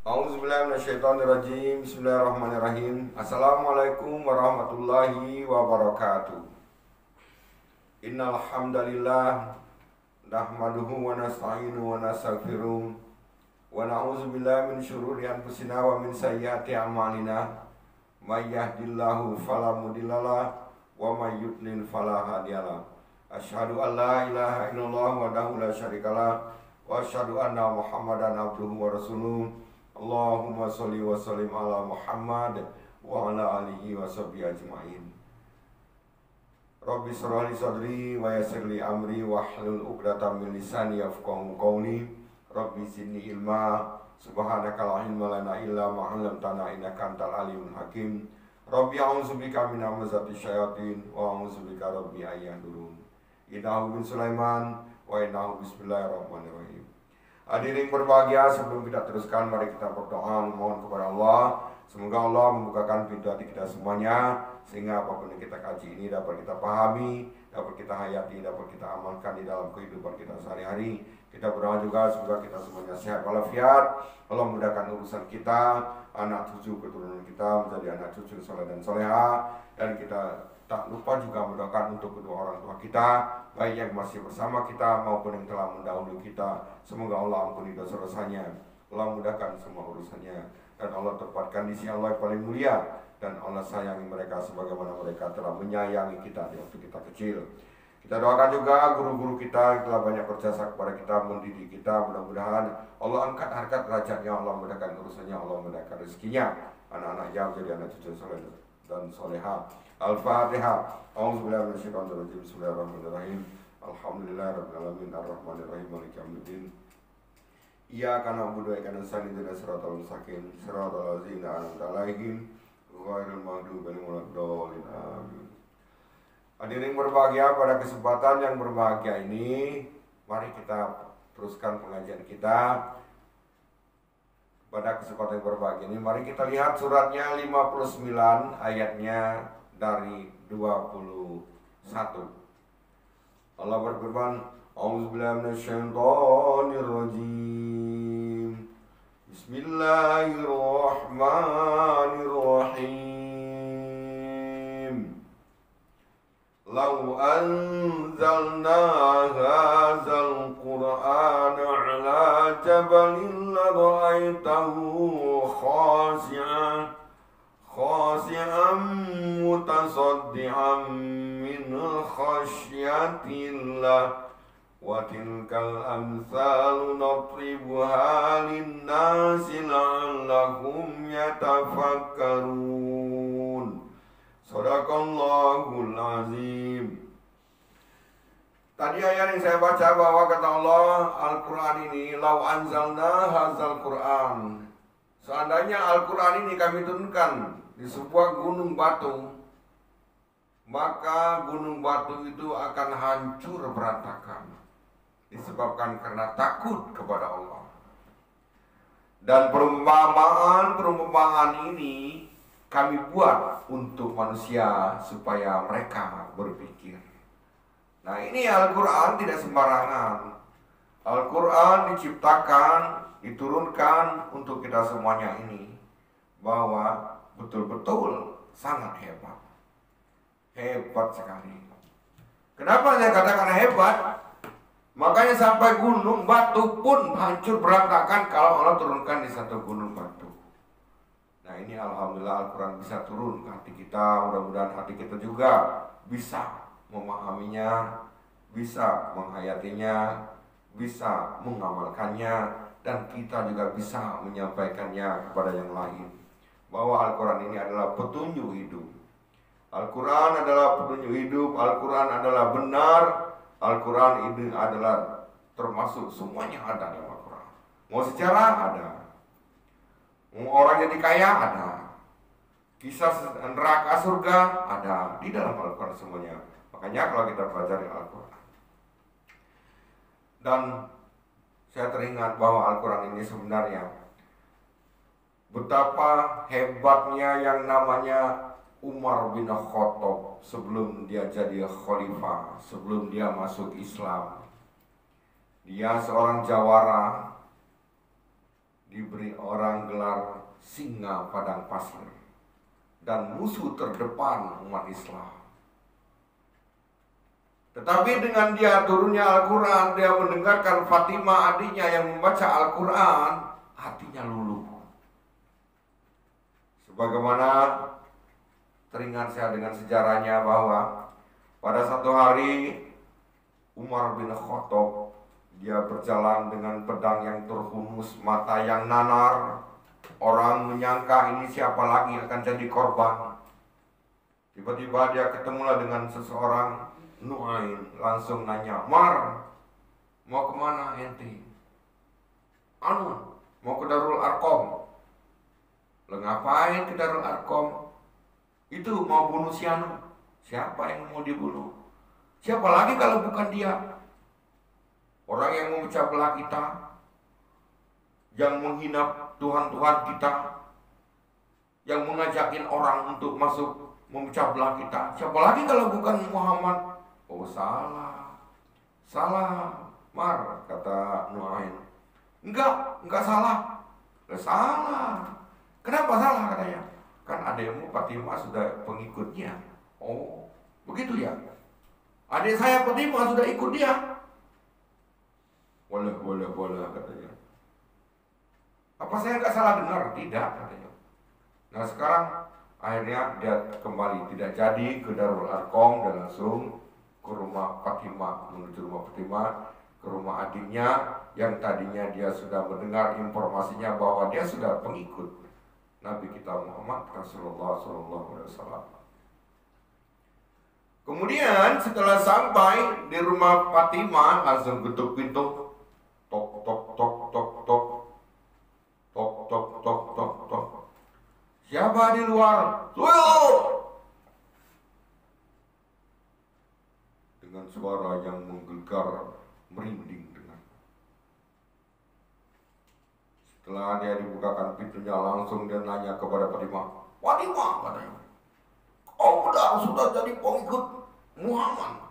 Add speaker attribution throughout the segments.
Speaker 1: A'udzubillahi Bismillahirrahmanirrahim. Assalamualaikum warahmatullahi wabarakatuh. Innal hamdalillah nahmaduhu wa nasta'inu wa nastaghfiruh wa na'udzubillahi min syururi anfusina wa min sayyiati a'malina. May yahdihillahu fala mudhillalah wa may yudlil fala hadiyalah. Asyhadu an la ilaha illallah wahdahu la syarikalah wa asyhadu anna Muhammadan abduhu wa rasuluh. Allahumma sholli wa sallim ala Muhammad wa ala alihi wa sahbihi ajma'in. Rabbi shrah li sadri wa yassir li amri wahlul 'uqdatam min lisani yafqahu qawli. Rabbi zidni ilma, subhanaka la ilma lana illa ma 'allamtana innaka antal alimul hakim. Rabbi a'udzubika min hamazati syayatin wa a'udzubika rabbi ayyahdurun. Innahu bin Sulaiman wa innahu bismillahirrahmanirrahim. Hadirin berbahagia, sebelum kita teruskan, mari kita berdoa memohon kepada Allah. Semoga Allah membukakan pintu hati kita semuanya, sehingga apapun yang kita kaji ini dapat kita pahami, dapat kita hayati, dapat kita amalkan di dalam kehidupan kita sehari-hari. Kita berdoa juga semoga kita semuanya sehat walafiat. Allah mudahkan urusan kita, anak cucu keturunan kita menjadi anak cucu soleh dan soleha. Dan kita tak lupa juga mendoakan untuk kedua orang tua kita, baik yang masih bersama kita maupun yang telah mendahului kita. Semoga Allah ampuni dosa-dosanya, Allah mudahkan semua urusannya, dan Allah tempatkan di sisi Allah yang paling mulia. Dan Allah sayangi mereka sebagaimana mereka telah menyayangi kita di waktu kita kecil. Kita doakan juga guru-guru kita yang telah banyak berjasa kepada kita, mendidik kita. Mudah-mudahan Allah angkat harkat derajatnya, Allah mudahkan urusannya, Allah mudahkan rezekinya. Anak-anaknya menjadi anak cucu soleh dan soleha. Al-Fatihah. A'udzubillahi minasyaitonirrajim. Bismillahirrahmanirrahim. Alhamdulillahirabbil alamin arrahmanirrahim maliki yaumiddin. Iyyaka na'budu wa iyyaka nasta'in ihdinas siratal mustaqim siratal ladzina an'amta 'alaihim ghairil maghdubi 'alaihim waladdallin. Amin. Hadirin berbahagia, pada kesempatan yang berbahagia ini, mari kita teruskan pengajian kita. Pada kesempatan yang berbahagia ini, mari kita lihat suratnya 59 ayatnya dari 21. Allah berfirman, A'udzubillahi minasyaitonirrajim. Bismillahirrahmanirrahim. Lau anzalna hadzal qur'ana 'ala jabalin la ra'aitahu khashi'an mutasaddian min khasyatillah wa tilkal amsalu nadribuha lin-nasi la'allahum yatafakkarun. Shadaqallahul azim. Tadi ayat yang saya baca bahwa kata Allah, Al-Quran ini, lau anzalna hadzal Quran. Seandainya Al-Quran ini kami turunkan di sebuah gunung batu, maka gunung batu itu akan hancur berantakan, disebabkan karena takut kepada Allah. Dan perumpamaan ini kami buat untuk manusia supaya mereka berpikir. Nah, ini Al-Quran tidak sembarangan. Al-Quran diciptakan, diturunkan untuk kita semuanya ini, bahwa betul-betul sangat hebat. Hebat sekali. Kenapa saya katakan hebat? Makanya sampai gunung batu pun hancur berantakan kalau Allah turunkan di satu gunung batu. Nah, ini alhamdulillah Al-Quran bisa turun ke hati kita. Mudah-mudahan hati kita juga bisa memahaminya, bisa menghayatinya, bisa mengamalkannya, dan kita juga bisa menyampaikannya kepada yang lain. Bahwa Al-Quran ini adalah petunjuk hidup. Al-Quran adalah petunjuk hidup. Al-Quran adalah benar. Al-Quran ini adalah termasuk semuanya ada dalam Al-Quran. Mau sejarah ada, mau orang jadi kaya ada, kisah neraka surga ada di dalam Al-Quran semuanya. Makanya kalau kita pelajari Al-Quran, dan saya teringat bahwa Al-Quran ini sebenarnya betapa hebatnya yang namanya Umar bin Khattab sebelum dia jadi khalifah, sebelum dia masuk Islam. Dia seorang jawara diberi orang gelar singa padang pasir dan musuh terdepan umat Islam. Tetapi dengan dia turunnya Al-Quran, dia mendengarkan Fatimah adiknya yang membaca Al-Quran, hatinya luluh. Sebagaimana teringat saya dengan sejarahnya bahwa pada satu hari Umar bin Khattab, dia berjalan dengan pedang yang terhunus, mata yang nanar. Orang menyangka ini siapa lagi akan jadi korban. Tiba-tiba dia ketemulah dengan seseorang, Nu'ain, langsung nanya, "Mar, mau kemana ente?" Mau ke Darul Arqam." "Lo ngapain ke Darul Arqam?" "Itu mau bunuh si Anu." "Siapa yang mau dibunuh?" "Siapa lagi kalau bukan dia? Orang yang memecah belah kita, yang menghina Tuhan-Tuhan kita, yang mengajakin orang untuk masuk memecah belah kita. Siapa lagi kalau bukan Muhammad?" "Oh, salah, Mar," kata Nu'ain. Enggak salah." "Salah. Kenapa salah?" katanya. "Kan adikmu Fatimah sudah pengikutnya." "Oh, begitu ya? Adik saya Fatimah sudah ikut dia." Boleh katanya. "Apa saya nggak salah dengar?" "Tidak," katanya. Nah sekarang akhirnya dia kembali, tidak jadi ke Darul Arqam, dan langsung ke rumah Fatimah, menuju rumah Fatimah, ke rumah adiknya yang tadinya dia sudah mendengar informasinya bahwa dia sudah pengikut Nabi kita Muhammad Rasulullah SAW. Kemudian setelah sampai di rumah Fatimah, langsung ketuk pintu, tok tok tok tok tok tok tok tok tok tok. "Siapa di luar?" "Tuyul!" Dengan suara yang menggelegar, merinding dengan. Setelah dia dibukakan pintunya, langsung dia nanya kepada Fatimah, "Fatimah," katanya, "kau sudah jadi pengikut Muhammad?"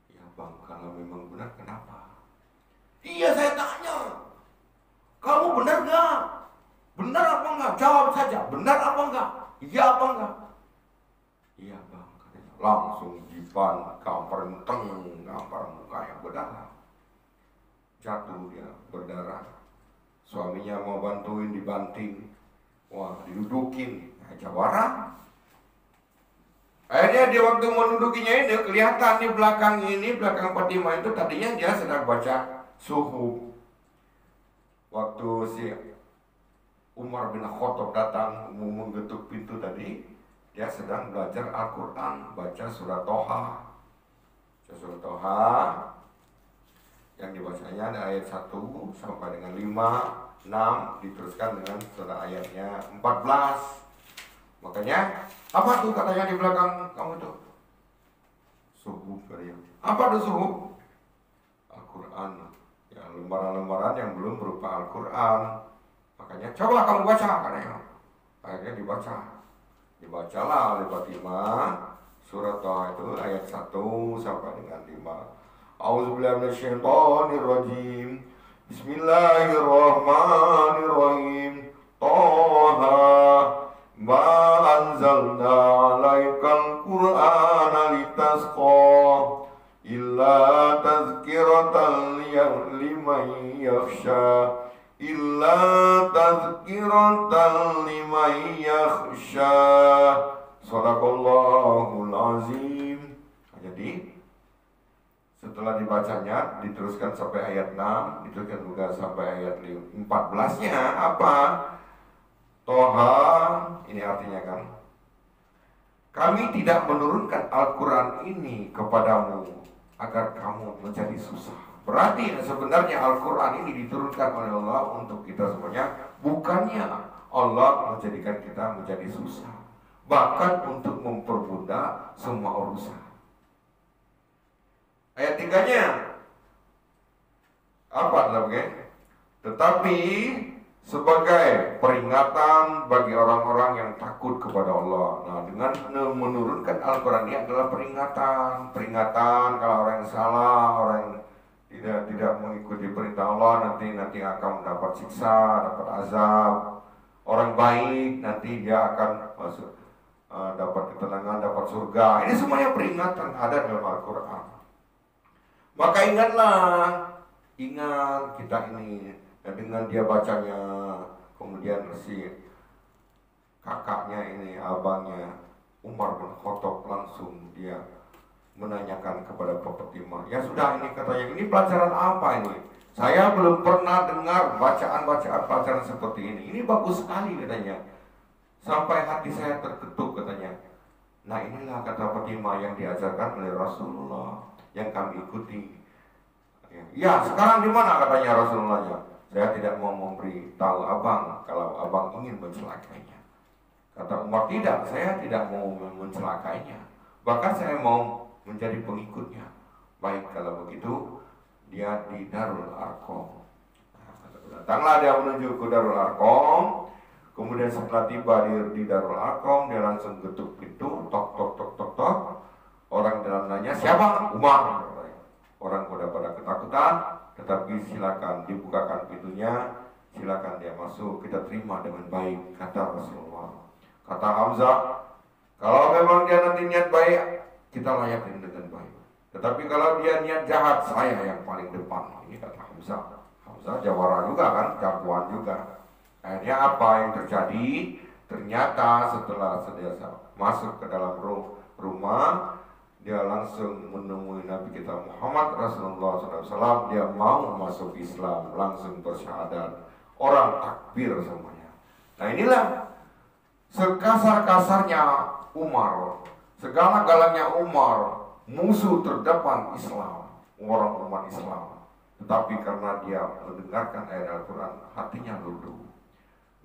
Speaker 1: "Ya bang, kalau memang benar kenapa?" "Iya, saya tanya, kamu benar gak? Benar apa enggak? Jawab saja, benar apa enggak? Iya apa enggak?" "Iya bang," katanya. Langsung jipan, gampar mukanya berdarah. Jatuh dia berdarah. Suaminya mau bantuin, dibanting. Wah, didudukin. Jawara. Akhirnya dia waktu mau dudukinya ini, kelihatan di belakang Fatimah itu tadinya dia sedang baca suhuf. Waktu si Umar bin Khattab datang menggetuk pintu tadi, dia sedang belajar Al-Quran, baca surat Toha. Surat Toha yang dibacanya ada ayat 1 sampai dengan 5, 6, diteruskan dengan surat ayatnya 14. Makanya, apa tuh katanya di belakang kamu tuh? Suhuf katanya. Apa tuh suhuf? Al-Quran. Ya, lembaran-lembaran yang belum berupa Al-Quran. Makanya coba kamu baca katanya. Akhirnya dibacalah oleh Fatimah surat Toha itu ayat 1 sampai dengan 5. A'udzubillahi minasyaitonirrajim. Bismillahirrahmanirrahim. Toha ma anzalna 'alaikal qur'ana litasqa illa tazkiratan liman yakhsha. Illa tazkiratan liman yakhsha. Shadaqallahul azim. Jadi setelah dibacanya diteruskan sampai ayat 6, diteruskan juga sampai ayat 14-nya apa? Toha, ini artinya kan, kami tidak menurunkan Al-Quran ini kepadamu agar kamu menjadi susah. Berarti sebenarnya Al-Quran ini diturunkan oleh Allah untuk kita semuanya. Bukannya Allah menjadikan kita menjadi susah, bahkan untuk mempermudah semua urusan. Ayat 3-nya apa dalam tetapi sebagai peringatan bagi orang-orang yang takut kepada Allah. Nah, dengan menurunkan Al-Quran ini adalah peringatan kalau orang yang salah, orang yang tidak mengikuti perintah Allah nanti akan mendapat siksa, dapat azab. Orang baik nanti dia akan masuk dapat ketenangan, dapat surga. Ini semuanya peringatan ada dalam Al-Quran. Maka ingat kita ini dengan dia bacanya, kemudian si kakaknya ini, abangnya Umar bin Khattab langsung dia menanyakan kepada Bapak Timah, ya sudah ini katanya, ini pelajaran apa ini? Saya belum pernah dengar bacaan-bacaan pelajaran seperti ini. Ini bagus sekali katanya. Sampai hati saya terketuk katanya. Nah inilah kata Fatimah yang diajarkan oleh Rasulullah yang kami ikuti. Ya sekarang di mana katanya Rasulullahnya? Saya tidak mau memberi tahu abang kalau abang ingin mencelakainya. Kata Umar, tidak, saya tidak mau mencelakainya. Bahkan saya mau menjadi pengikutnya. Baik kalau begitu, dia di Darul Arqam. Datanglah dia menuju ke Darul Arqam. Kemudian setelah tiba di Darul Arqam, dia langsung ketuk pintu, tok tok tok tok tok. Orang dalam nanya, siapa? Umar. Orang pada ketakutan, tetapi silakan dibukakan pintunya, silakan dia masuk, kita terima dengan baik, kata Rasulullah. Kata Hamzah, kalau memang dia nanti niat baik, kita layakin dengan baik. Tetapi kalau dia niat jahat, saya yang paling depan. Ini kata Hamzah. Hamzah jawara juga kan, jagoan juga. Akhirnya apa yang terjadi? Ternyata setelah masuk ke dalam rumah, dia langsung menemui Nabi kita Muhammad Rasulullah SAW. Dia mau masuk Islam, langsung bersyahadat. Orang takbir semuanya. Nah inilah sekasar-kasarnya Umar, segala-galanya Umar, musuh terdepan Islam, orang umat Islam. Tetapi karena dia mendengarkan ayat Al-Quran, hatinya luluh.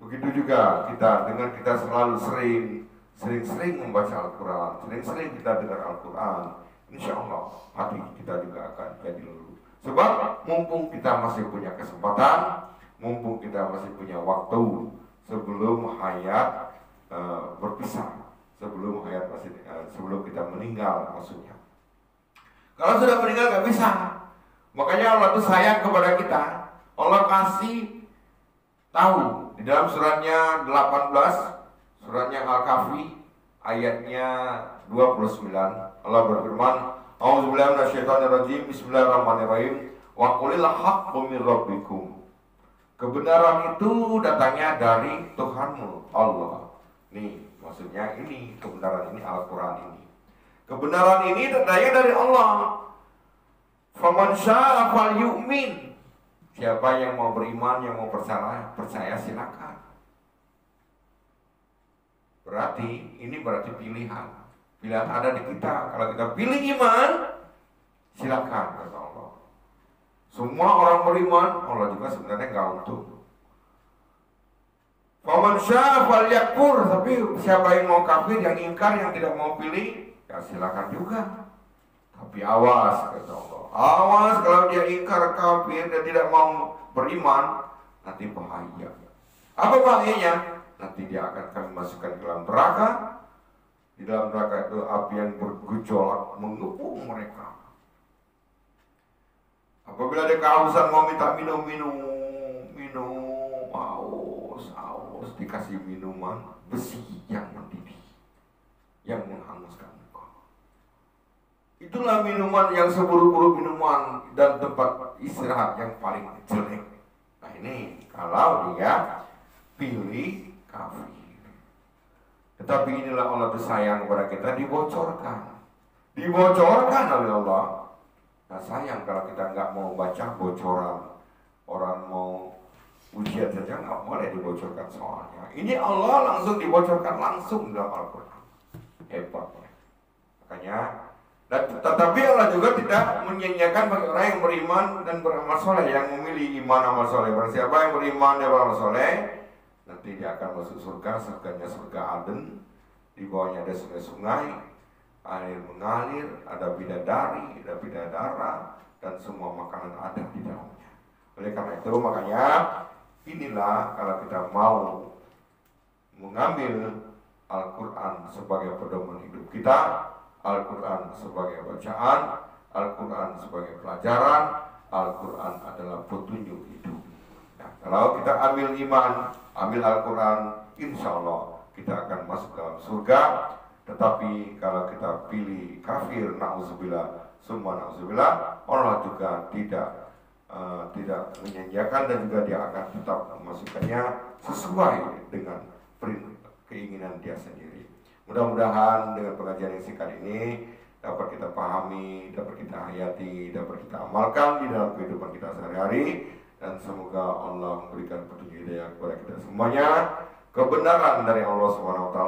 Speaker 1: Begitu juga kita, dengan kita selalu sering membaca Al-Quran, sering kita dengar Al-Quran, insya Allah hati kita juga akan jadi luluh. Sebab mumpung kita masih punya kesempatan, mumpung kita masih punya waktu sebelum hayat berpisah, sebelum kita meninggal maksudnya. Kalau sudah meninggal gak bisa. Makanya Allah itu sayang kepada kita. Allah kasih tahu di dalam suratnya 18, suratnya Al-Kahfi ayatnya 29. Allah berfirman, A'udzubillahi minasyaitonirrajim, bismillahirrahmanirrahim, wa qulil haqqu min rabbikum. Kebenaran itu datangnya dari Tuhanmu, Allah. Nih, maksudnya ini kebenaran ini Al-Quran ini. Kebenaran ini datangnya dari Allah. Faman syaa'a falyu'min. Siapa yang mau beriman, yang mau percaya silakan. Berarti ini berarti pilihan. Pilihan ada di kita. Kalau kita pilih iman, silakan kata Allah. Semua orang beriman, Allah juga sebenarnya enggak untung. Faman syaa'a falyakfur. Tapi siapa yang mau kafir, yang ingkar, yang tidak mau pilih, ya silakan juga. Tapi awas kata Allah. Awas kalau dia ingkar kafir dan tidak mau beriman, nanti bahaya. Apa bahayanya? Nanti dia akan kami masukkan ke dalam neraka. Di dalam neraka itu api yang bergejolak mengepung mereka. Apabila dia kehausan mau minta minum, haus, dikasih minuman besi yang mendidih, yang menghanguskan. Itulah minuman yang seburuk-buruk minuman dan tempat istirahat yang paling jelek. Nah ini kalau dia pilih kafir. Tetapi inilah Allah bersayang kepada kita, dibocorkan oleh Allah. Nah sayang kalau kita nggak mau baca bocoran. Orang mau ujian saja nggak boleh dibocorkan soalnya. Ini Allah langsung dibocorkan langsung dalam Al-Quran. Hebat. Makanya tetapi Allah juga tidak menyanyiakan bagi orang yang beriman dan beramal soleh, yang memilih iman amal soleh. Barang siapa yang beriman dan beramal soleh, nanti dia akan masuk surga, surganya surga Aden. Di bawahnya ada sungai-sungai, air mengalir, ada bidadari, ada bidadara, dan semua makanan ada di dalamnya. Oleh karena itu, makanya inilah kalau kita mau mengambil Al-Quran sebagai pedoman hidup kita, Al-Quran sebagai bacaan, Al-Quran sebagai pelajaran, Al-Quran adalah petunjuk hidup. Nah, kalau kita ambil iman, ambil Al-Quran, insya Allah kita akan masuk dalam surga. Tetapi kalau kita pilih kafir, na'udzubillah, summa na'udzubillah, Allah juga tidak menyanyiakan, dan juga dia akan tetap memasukkannya sesuai dengan keinginan dia sendiri. Mudah-mudahan dengan pengajian yang singkat ini dapat kita pahami, dapat kita hayati, dapat kita amalkan di dalam kehidupan kita sehari-hari, dan semoga Allah memberikan petunjuk hidayah kepada kita semuanya. Kebenaran dari Allah SWT,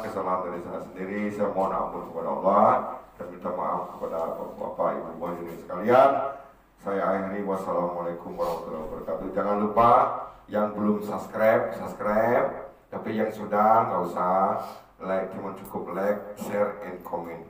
Speaker 1: kesalahan dari saya sendiri, saya mohon ampun kepada Allah dan minta maaf kepada bapak, ibu, hadirin sekalian. Saya akhiri, wassalamualaikum warahmatullahi wabarakatuh. Jangan lupa yang belum subscribe, tapi yang sudah nggak usah like, cuma cukup like, share, and comment.